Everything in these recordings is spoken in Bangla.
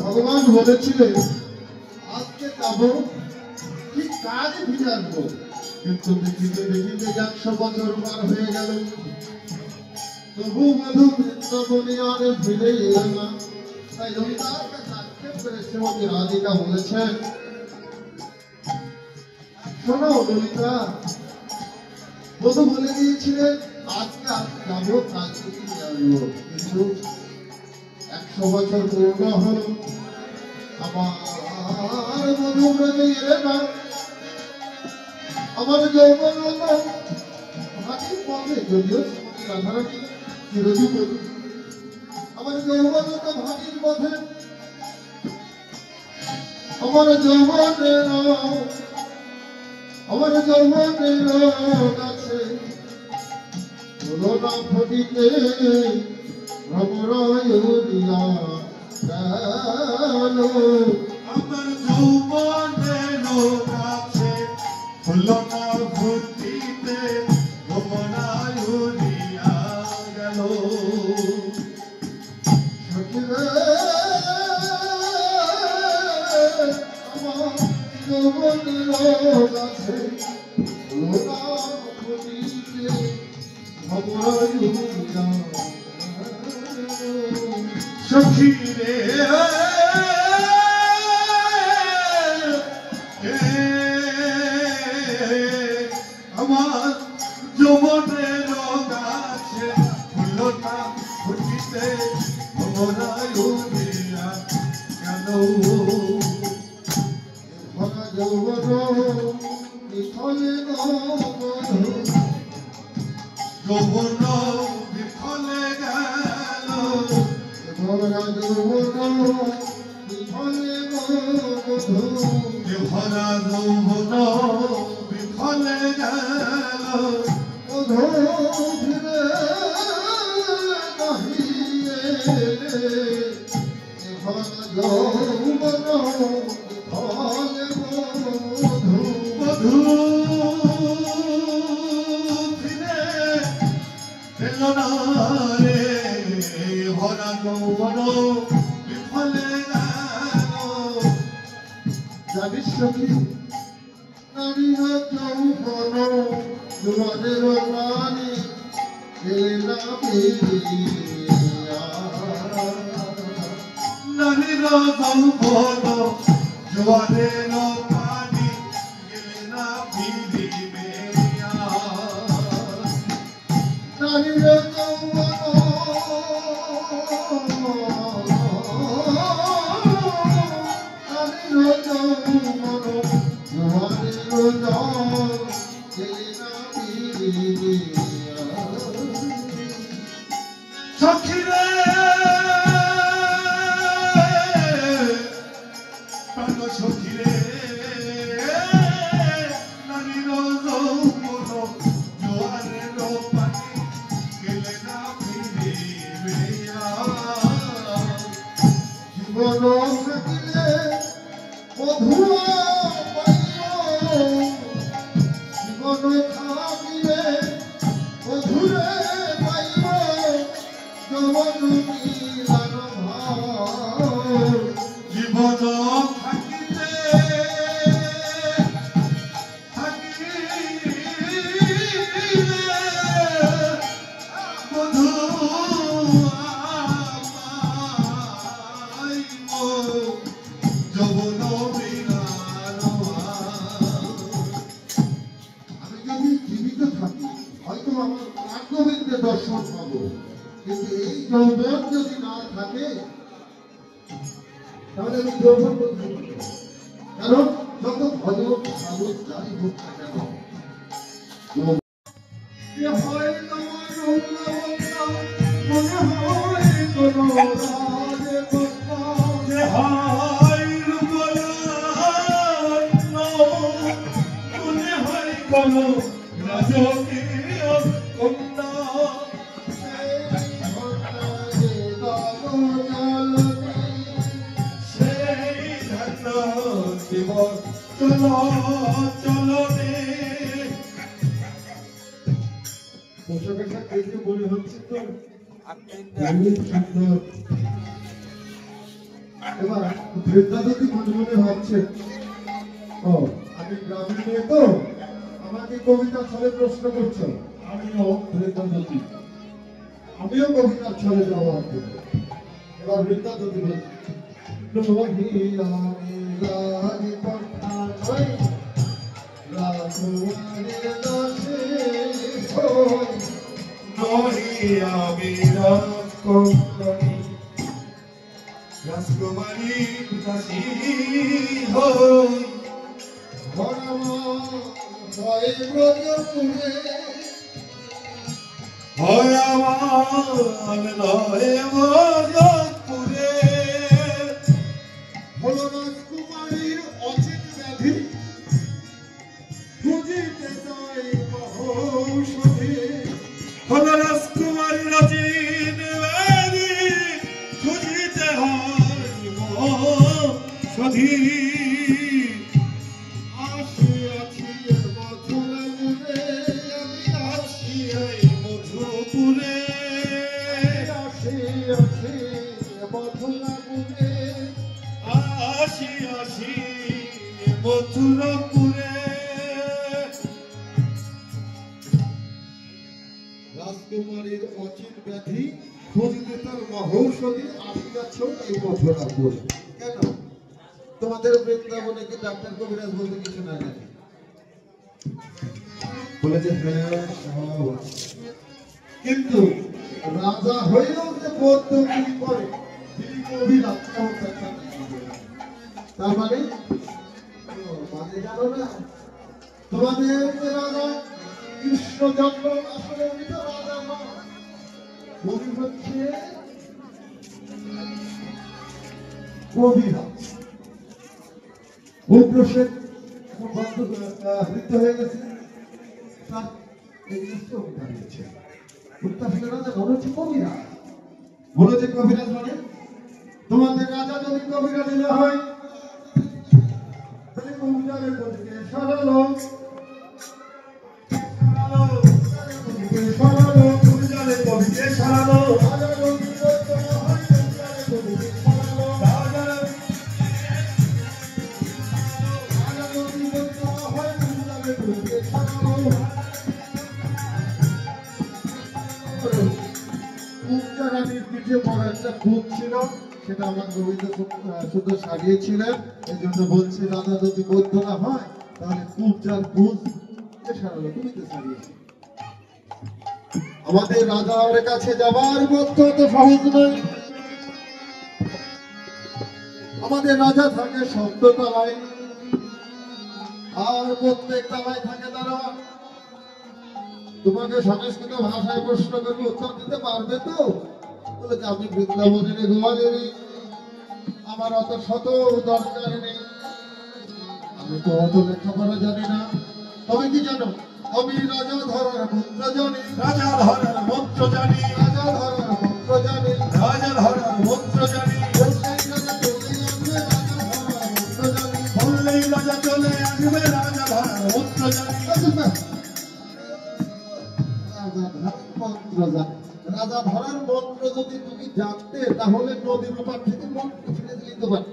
ভগবান বলেছিলেন আজকে যাবো কি কাজে ফিরে আসবো, কিন্তু দেখিতে দেখিতে 100 বছর পার হয়ে গেল, তবু মধু বৃন্দাবনে ফিরে এলেন না। তাই ললিতার কাছে আক্ষেপ করে শ্রীমতী রাধিকা বলেছেন, শোনো ললিতা, মধু বলে গিয়েছিলেন আজকে যাবো কাজে ফিরে আসবো, কিন্তু 100 বছর পূর্ণ হলো, আমার মধু ব্রজে এলে না। আমার যৌবন হাতির পথে, যদিও শ্রীমতী রাধারানী চিরজীবী, আমার যৌবন হাতির পথে, আমার যৌবনের কাছে হলো না ফটিতে ভ্রমরায় দিয়া গেল। আমার যৌবনের কাছে হলো না ফটিতে ভ্রমরায় দিয়া গেল। সখিরে আমার যৌবনের গাছে লোনা ফুটিতে ভবরায়ুরিয়া সখী রে আমার যৌবনের গাছে ফুলটা ফুটিতে ভবরায়ুরিয়া কেন ভরা যৌবন বিফলে যৌবন বিফলে গেল ভরা যৌবন বিফলে ভরা যৌবন বিফলে গেল মধু ফিরে নাহিয়ে ভরা যৌবন বিফলে মধু ফিরে এলো না রে ভরা যৌবন বিফলে গেল জানিস সখী নারী যৌবন দুয়ারের পানি এলে না ফিরিয়া নারীর যৌবন জোয়ারের পানি গেলে না ফিরিবে নারী যৌবন সখী রে প্রাণ সখী রে নারীর যৌবন জোয়ারের পানি গেলে না ফিরিবে জীবন থাকিলে মধুয়া পাইব জীবন থাকিলে মধুরে পাইব যৌবন মিলন ভাব জীবন থাকিলে বধু যৌবন আমি যদি জীবিত থাকি হয়তো আমার রাঘবেন্দ্রের দর্শন পাবো কিন্তু এই যৌবন যদি না থাকে তাহলে আমি যৌবন বলতে পারবো না। কারণ যত ভজন সাধু যাই হোক না কেন এ হয় তোমার রূপলাবণ্য, মনে হয় কোনো রাজে কথা যে হয় রূপলাবণ্য, মনে হয় কোনো রাজকীয় কন্যা। সেই ধন্য জীবন চলনে পোশাক আশাক দেখে মনে হচ্ছে তো খুব সুন্দর। এবার বৃদ্ধা যদি মনে মনে ভাবছে ও আমি গ্রামের মেয়ে তো আমাকে কবিতার ছলে প্রশ্ন করছো। আমিও বৃদ্ধা যদি আমিও কবিতার ছলে জবাব দেব। এবার বৃদ্ধা যদি বলছে রাজকুমারী দাসী হই হয় আমার নয় মজপুরে হলো রাজকুমারীর অচিত ব্যাধি খুঁজিতে যাই মহৌষধি হল রাজকুমারী রাজিন বেদি খুঁজিতে সধি আসিয়াছি মথুরা মুরে আমি আসি এই মধুপুরে আসিয়াছি মথুরা মুরে আসি আসি মথুরাপুরে ব্যাধি খুঁজতে তার মহৌষধি আসিয়াছ এই মথুরাপুর। কেন তোমাদের বৃন্দাবনে কি ডাক্তার কবিরাজ বলতে কিছু নাই নাকি? বলেছে হ্যাঁ সব আছে। কিন্তু রাজা হইলেও যে বৌদ্ধ কি করে তিনি কবিরাজ এমন একটা নাই। তার মানে মানে জানো না তোমাদের যে রাজা কৃষ্ণচন্দ্র আসলে উনি তো রাজা নয়, উনি হচ্ছে কবিরাজ। উগ্রসেন মৃত্যু হয়ে গেছে, তার এই চোখ দাঁড়িয়েছে। উত্তাসেন রাজা মনে হচ্ছে কবিরাজ, মনে হচ্ছে কবিরাজ মানে তোমাদের রাজা যদি কবিরাজ না হয় তাহলে কবিরাজের পক্ষে সরালো সেটা আমার গোবিন্দ শুধু সারিয়েছিলেন। এই জন্য বলছি রাজা যদি বৈধ না হয় তাহলে কুবজার কুজ সারালো তুমি তো সারিয়েছি। আমাদের রাজার কাছে যাবার মতো তো সহজ নয়। আমাদের রাজা থাকে শব্দ তলায়, আর প্রত্যেক তলায় থাকে তারা। তোমাকে সংস্কৃত ভাষায় প্রশ্ন করবে, উত্তর দিতে পারবে তো? বলে যে আমি বৃন্দাবনের গোয়ালেরই, আমার অত শত দরকার নেই, আমি তো অত লেখাপড়া জানি না। তবে কি জানো, আমি রাজা ধরার মন্ত্র জানি, রাজা ধরার মন্ত্র জানি, রাজা ধরার মন্ত্র জানি, রাজা ধরার মন্ত্র জানি। বললেই রাজা চলে আসবে, রাজা ধরার মন্ত্র জানি। রাজা ধরার মন্ত্র যদি তুমি জানতে তাহলে নদীর ওপার থেকে মন্ত্র ফিরে দিতে পারো।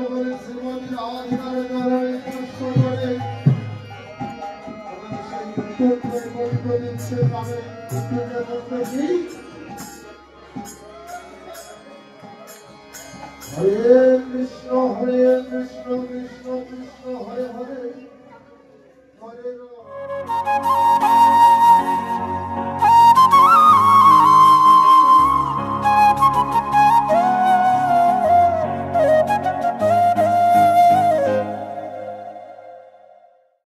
করে শ্রীমতী রাধিকার চরণে পুষ্প করে আমার সেই পুত্রের মন্ত্র দিচ্ছে আমি পুত্রের মন্ত্র দিই হরে কৃষ্ণ কৃষ্ণ কৃষ্ণ হরে হরে হরে রাম